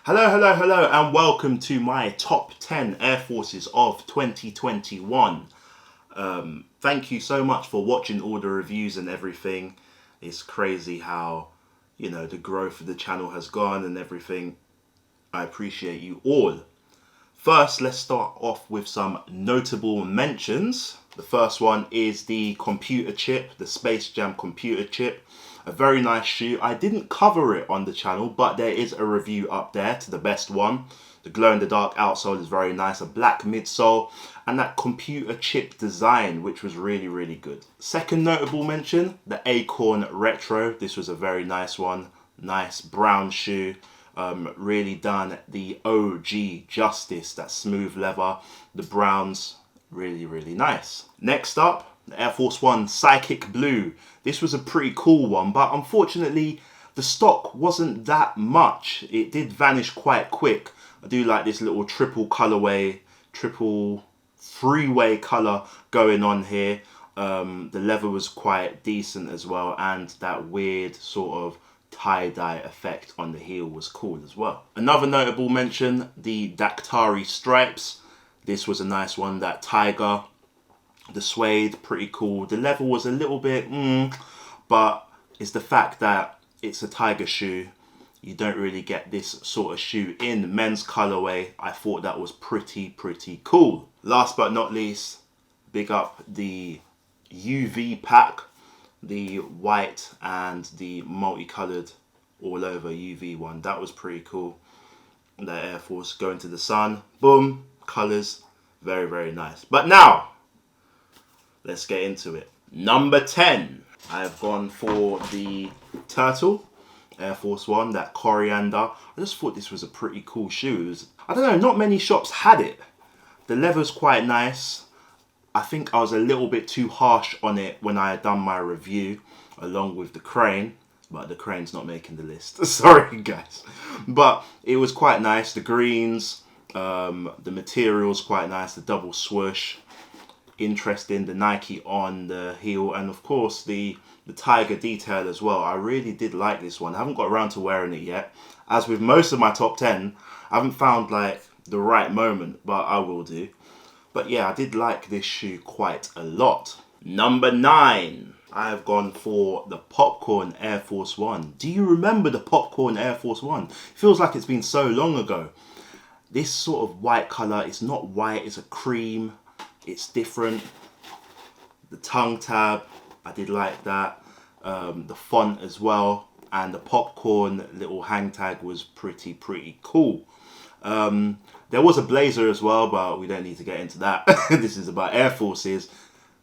Hello, hello, hello, and welcome to my top 10 Air Forces of 2021. Thank you so much for watching all the reviews and everything. It's crazy how, the growth of the channel has gone and everything. I appreciate you all. First, let's start off with some notable mentions. The first one is the computer chip, the Space Jam computer chip. A very nice shoe. I didn't cover it on the channel, but there is a review up there to the best one. The glow-in-the-dark outsole is very nice, a black midsole, and that computer chip design, which was really, really good. Second notable mention, the Acorn Retro. This was a very nice one. Nice brown shoe. Really done the OG justice, that smooth leather. The browns, really, really nice. Next up, the Air Force 1 Psychic Blue. This was a pretty cool one, but unfortunately the stock wasn't that much. It did vanish quite quick. I do like this little triple colorway, triple three-way color going on here. The leather was quite decent as well, and that weird sort of tie-dye effect on the heel was cool as well. Another notable mention, the Dactari stripes. This was a nice one, that tiger. The suede, pretty cool. The leather was a little bit, but it's the fact that it's a tiger shoe. You don't really get this sort of shoe in men's colorway. I thought that was pretty cool. Last but not least, big up the UV pack. The white and the multicolored all over UV one. That was pretty cool. That Air Force going to the sun. Boom, colors. Very, very nice. But now, let's get into it. Number 10. I've gone for the Turtle Air Force 1, that coriander. I just thought this was a pretty cool shoe. I don't know, not many shops had it. The leather's quite nice. I think I was a little bit too harsh on it when I had done my review, along with the crane. But the crane's not making the list. Sorry, guys. But it was quite nice. The greens, the material's quite nice. The double swoosh. Interesting, the Nike on the heel, and of course the tiger detail as well. I really did like this one. I haven't got around to wearing it yet. As with most of my top 10, I haven't found like the right moment, but I will do. But yeah, I did like this shoe quite a lot. Number 9. I have gone for the Popcorn Air Force 1. Do you remember the Popcorn Air Force 1? It feels like it's been so long ago. This sort of white color, it's not white, it's a cream. It's different. The tongue tab, I did like that. The font as well, and the popcorn little hang tag was pretty cool. There was a blazer as well, but we don't need to get into that. This is about Air Forces.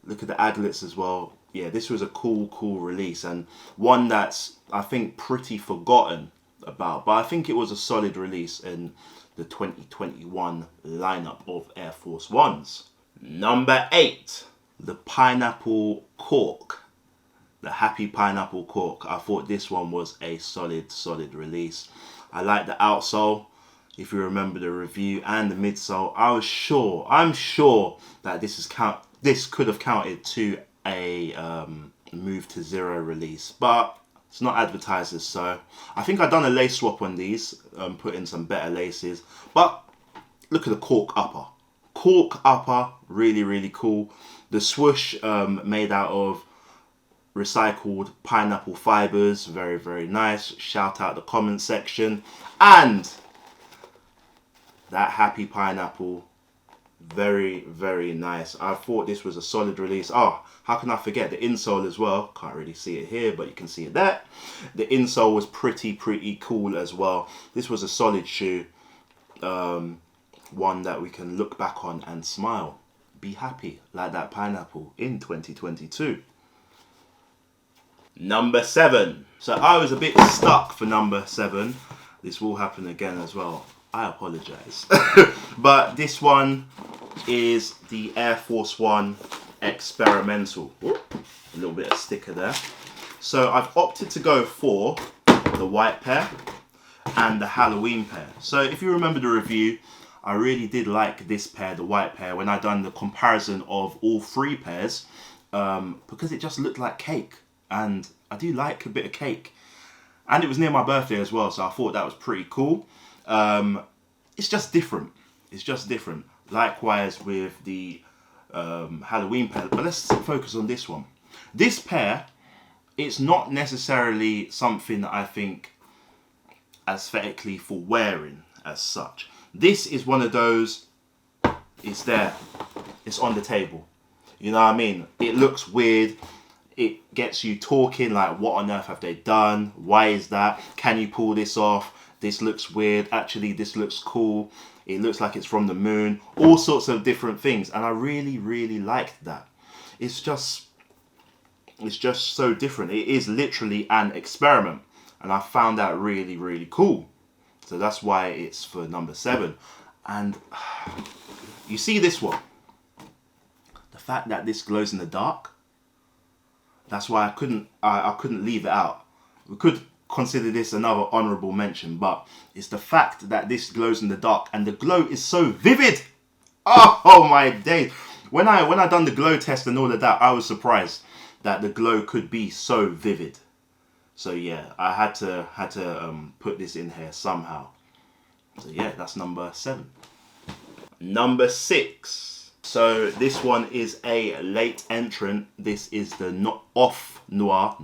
Look at the aglets as well. Yeah, this was a cool release, and one that's, I think, pretty forgotten about. But I think it was a solid release in the 2021 lineup of Air Force 1's. Number 8, the Pineapple Cork. The Happy Pineapple Cork. I thought this one was a solid release. I like the outsole. If you remember the review, and the midsole, I'm sure that this could have counted to a Move to Zero release, but it's not advertised as so. I think I've done a lace swap on these, put in some better laces. But look at the Cork upper. Cork upper, really cool. The swoosh made out of recycled pineapple fibers, very nice. Shout out the comment section. And that Happy Pineapple, very nice. I thought this was a solid release. Oh, how can I forget the insole as well? Can't really see it here, but you can see it there. The insole was pretty cool as well. This was a solid shoe. One that we can look back on and smile. Be happy like that pineapple in 2022. Number 7. So I was a bit stuck for number 7. This will happen again as well. I apologize. But this one is the Air Force 1 Experimental. A little bit of sticker there. So I've opted to go for the white pair and the Halloween pair. So if you remember the review, I really did like this pair, the white pair, when I done the comparison of all 3 pairs, because it just looked like cake, and I do like a bit of cake. And it was near my birthday as well, so I thought that was pretty cool. It's just different. It's just different. Likewise with the Halloween pair. But let's focus on this one. This pair, it's not necessarily something that I think aesthetically for wearing as such. This is one of those, it's there, it's on the table. You know what I mean? It looks weird. It gets you talking like, what on earth have they done? Why is that? Can you pull this off? This looks weird. Actually, this looks cool. It looks like it's from the moon. All sorts of different things. And I really, really liked that. It's just so different. It is literally an experiment. And I found that really, really cool. So that's why it's for number 7. And you see this one. The fact that this glows in the dark. That's why I couldn't leave it out. We could consider this another honorable mention, but it's the fact that this glows in the dark and the glow is so vivid. Oh my days. When I done the glow test and all of that, I was surprised that the glow could be so vivid. So yeah, I had to put this in here somehow. So yeah, that's number 7. Number 6. So this one is a late entrant. This is the Off Noir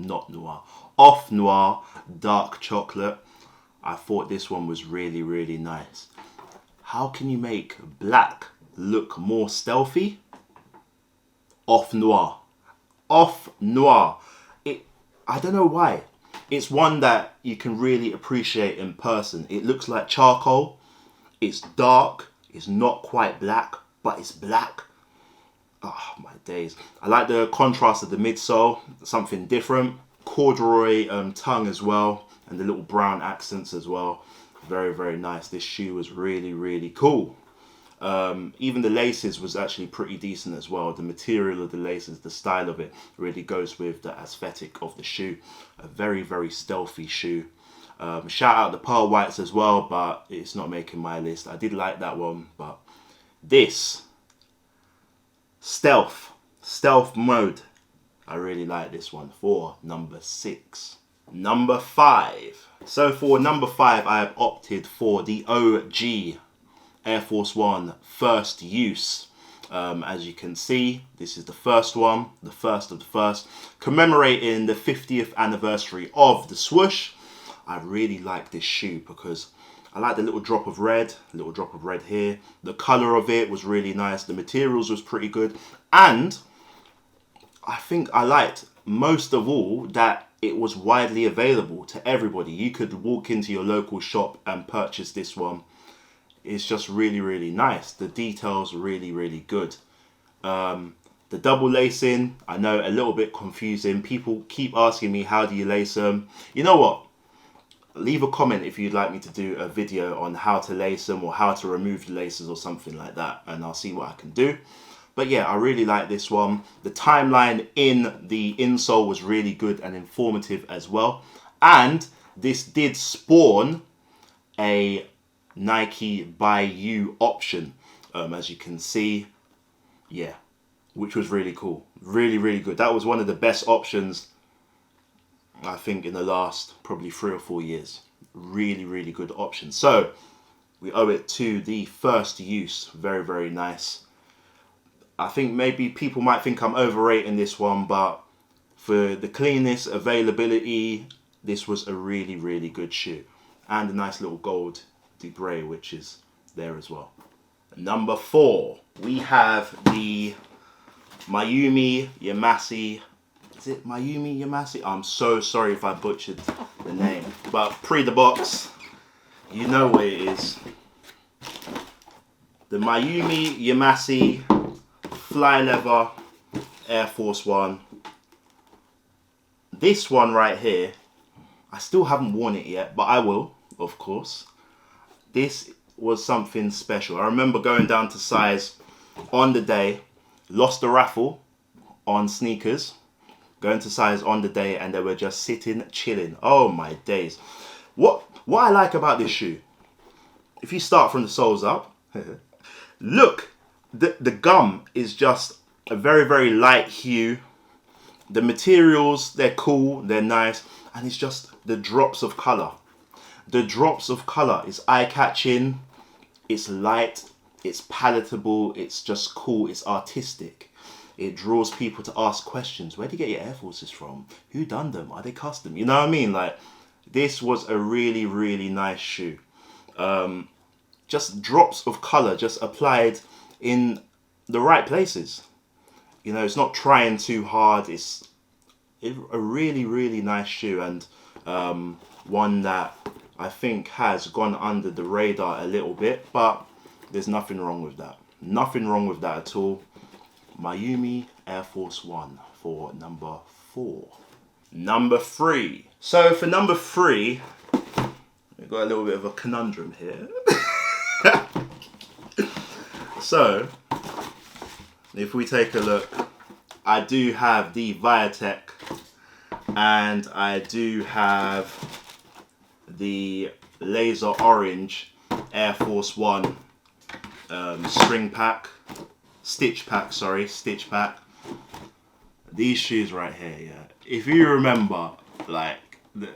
dark chocolate. I thought this one was really, really nice. How can you make black look more stealthy? Off Noir. Off Noir. I don't know why. It's one that you can really appreciate in person. It looks like charcoal. It's dark. It's not quite black, but it's black. Oh my days. I like the contrast of the midsole. Something different. Corduroy tongue as well. And the little brown accents as well. Very, very nice. This shoe was really, really cool. Even the laces was actually pretty decent as well. The material of the laces, the style of it really goes with the aesthetic of the shoe. A very, very stealthy shoe. Shout out the pearl whites as well, but it's not making my list. I did like that one, but this stealth mode, I really like this one for number 6. Number 5. So for number 5, I have opted for the OG Air Force 1 first use. As you can see, this is the first one, the first of the first, commemorating the 50th anniversary of the swoosh. I really like this shoe because I like the little drop of red here. The color of it was really nice. The materials was pretty good. And I think I liked most of all that it was widely available to everybody. You could walk into your local shop and purchase this one. It's just really, really nice. The details really, really good. The double lacing, I know, a little bit confusing. People keep asking me, how do you lace them? You know what? Leave a comment if you'd like me to do a video on how to lace them or how to remove the laces or something like that, and I'll see what I can do. But yeah, I really like this one. The timeline in the insole was really good and informative as well. And this did spawn a Nike By You option, as you can see. Yeah, which was really cool. Really, really good. That was one of the best options, I think, in the last probably 3 or 4 years. Really, really good option. So we owe it to the first use. Very, very nice. I think maybe people might think I'm overrating this one, but for the cleanness, availability, this was a really, really good shoe. And a nice little gold debray, which is there as well. Number 4, we have the Mayumi Yamase. Is it Mayumi Yamase? I'm so sorry if I butchered the name, but pre the box, you know what it is. The Mayumi Yamase Fly Leather Air Force 1. This one right here, I still haven't worn it yet, but I will, of course. This was something special. I remember going down to size on the day, lost the raffle on sneakers, going to size on the day, and they were just sitting, chilling. Oh my days. What I like about this shoe, if you start from the soles up, look, the gum is just a very, very light hue. The materials, they're cool, they're nice, and it's just the drops of color. The drops of colour is eye-catching, it's light, it's palatable, it's just cool, it's artistic. It draws people to ask questions. Where do you get your Air Forces from? Who done them? Are they custom? You know what I mean? Like, this was a really, really nice shoe. Just drops of colour, just applied in the right places. You know, it's not trying too hard. It's a really, really nice shoe, and one that I think has gone under the radar a little bit, but there's nothing wrong with that. Nothing wrong with that at all. Mayumi Air Force 1 for number 4. Number 3. So for number 3, we've got a little bit of a conundrum here. So, if we take a look, I do have the Viatech, and I do have the Laser Orange Air Force 1 stitch pack. These shoes right here, yeah. If you remember, like, the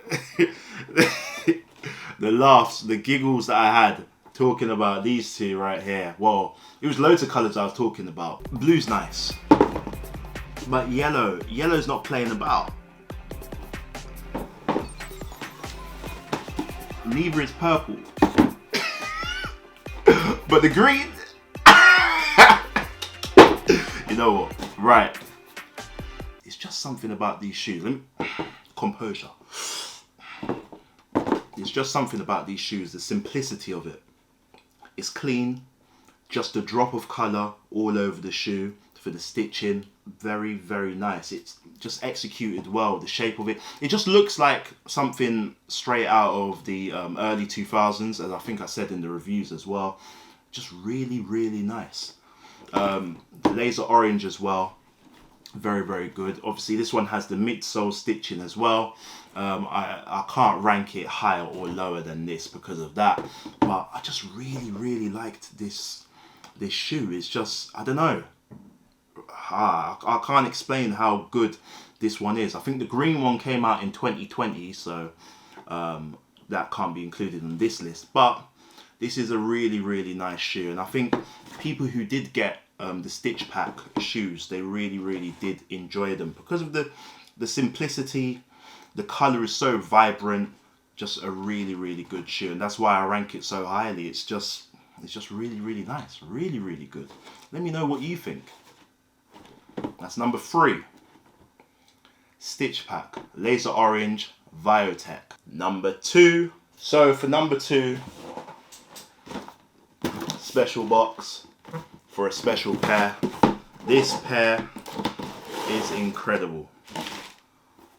laughs, the giggles that I had talking about these two right here. Well, it was loads of colours I was talking about. Blue's nice, but yellow's not playing about. Neither is purple. But the green, you know what? Right. It's just something about these shoes. Composure. It's just something about these shoes, the simplicity of it. It's clean, just a drop of colour all over the shoe for the stitching. Very, very nice. It's just executed well, the shape of it. It just looks like something straight out of the early 2000s, as I think I said in the reviews as well. Just really, really nice. The Laser Orange as well. Very, very good. Obviously, this one has the midsole stitching as well. I can't rank it higher or lower than this because of that. But I just really, really liked this shoe. It's just, I don't know. I can't explain how good this one is. I think the green one came out in 2020, so that can't be included in this list. But this is a really, really nice shoe. And I think people who did get the stitch pack shoes, they really, really did enjoy them because of the simplicity. The colour is so vibrant. Just a really, really good shoe, and that's why I rank it so highly. It's just really, really nice. Really, really good. Let me know what you think. That's number 3. Stitch pack, Laser Orange, Viatech. Number 2. So for number 2, special box for a special pair. This pair is incredible.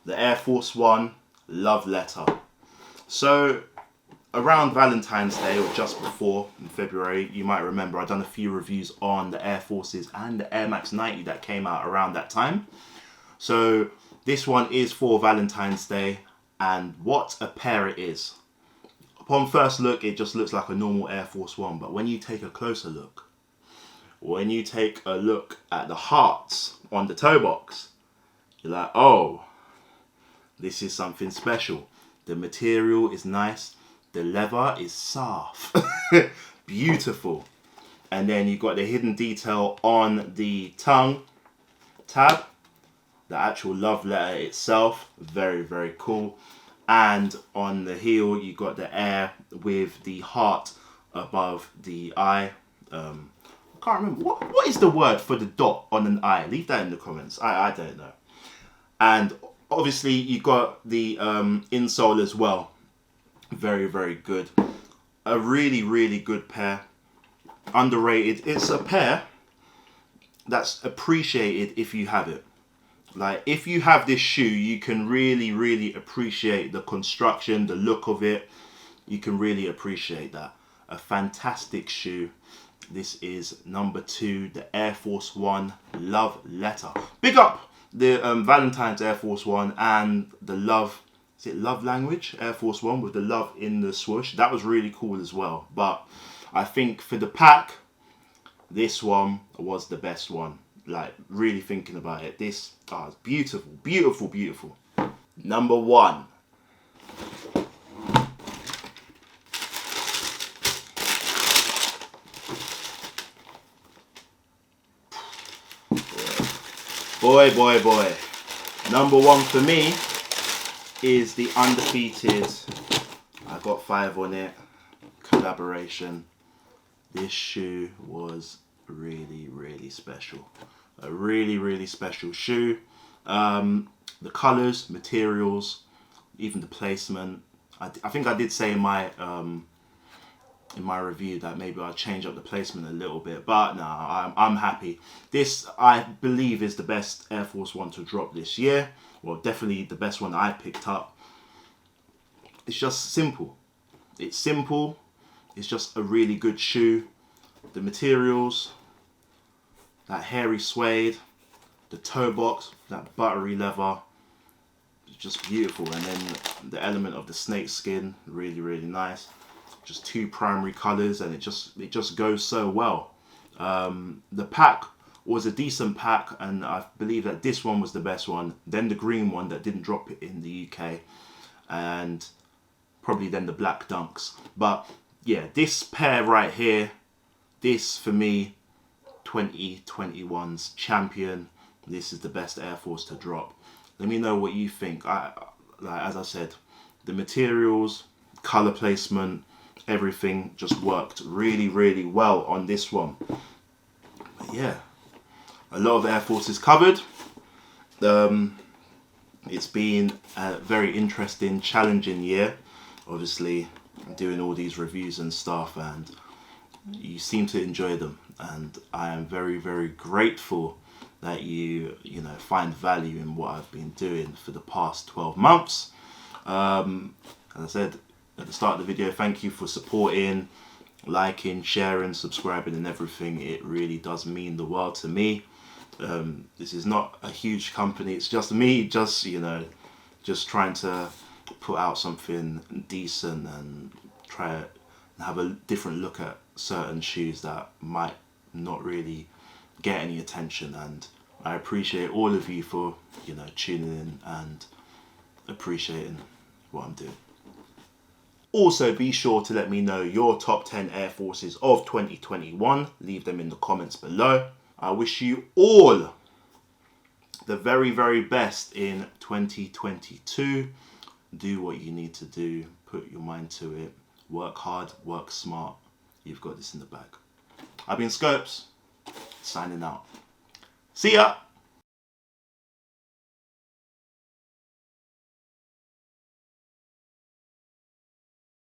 The Air Force 1 Love Letter. So around Valentine's Day, or just before, in February, you might remember I've done a few reviews on the Air Forces and the Air Max 90 that came out around that time. So this one is for Valentine's Day, and what a pair it is. Upon first look, it just looks like a normal Air Force 1, but when you take a closer look, when you take a look at the hearts on the toe box, you're like, oh, this is something special. The material is nice. The leather is soft. Beautiful. And then you've got the hidden detail on the tongue tab. The actual love letter itself. Very, very cool. And on the heel, you've got the air with the heart above the eye. I can't remember. What is the word for the dot on an eye? Leave that in the comments. I don't know. And obviously, you've got the insole as well. Very, very good. A really, really good pair. Underrated. It's a pair that's appreciated if you have it. Like, if you have this shoe, you can really, really appreciate the construction, the look of it. You can really appreciate that. A fantastic shoe. This is number 2, the Air Force 1 Love Letter. Big up the Valentine's Air Force 1 and the love, is it Love Language Air Force 1 with the love in the swoosh. That was really cool as well. But I think for the pack, this one was the best one. Like, really thinking about it, this is beautiful, beautiful, beautiful. Number 1. Boy. Number one for me is the undefeated, I got 5 on it, collaboration. This shoe was really special. A really special shoe. The colours, materials, even the placement. I think I did say in my review that maybe I'll change up the placement a little bit, but no, I'm happy. This, I believe, is the best Air Force One to drop this year. Well, definitely the best one I picked up. It's just simple. It's simple. It's just a really good shoe. The materials, that hairy suede, the toe box, that buttery leather, it's just beautiful. And then the element of the snake skin, really nice. Just 2 primary colours, and it just goes so well. The pack was a decent pack, and I believe that this one was the best one. Then the green one that didn't drop it in the UK, and probably then the black dunks. But yeah, this pair right here, this for me, 2021's champion. This is the best Air Force to drop. Let me know what you think. As I said, the materials, colour placement, everything just worked really well on this one. But yeah, a lot of Air Forces covered. It's been a very interesting, challenging year. Obviously, doing all these reviews and stuff, and you seem to enjoy them, and I am very grateful that you find value in what I've been doing for the past 12 months. As I said at the start of the video, thank you for supporting, liking, sharing, subscribing and everything. It really does mean the world to me. This is not a huge company, it's just me just trying to put out something decent and try and have a different look at certain shoes that might not really get any attention. And I appreciate all of you for tuning in and appreciating what I'm doing. Also, be sure to let me know your top 10 Air Forces of 2021. Leave them in the comments below. I wish you all the very best in 2022. Do what you need to do. Put your mind to it. Work hard, work smart. You've got this in the bag. I've been Schopes, signing out. See ya!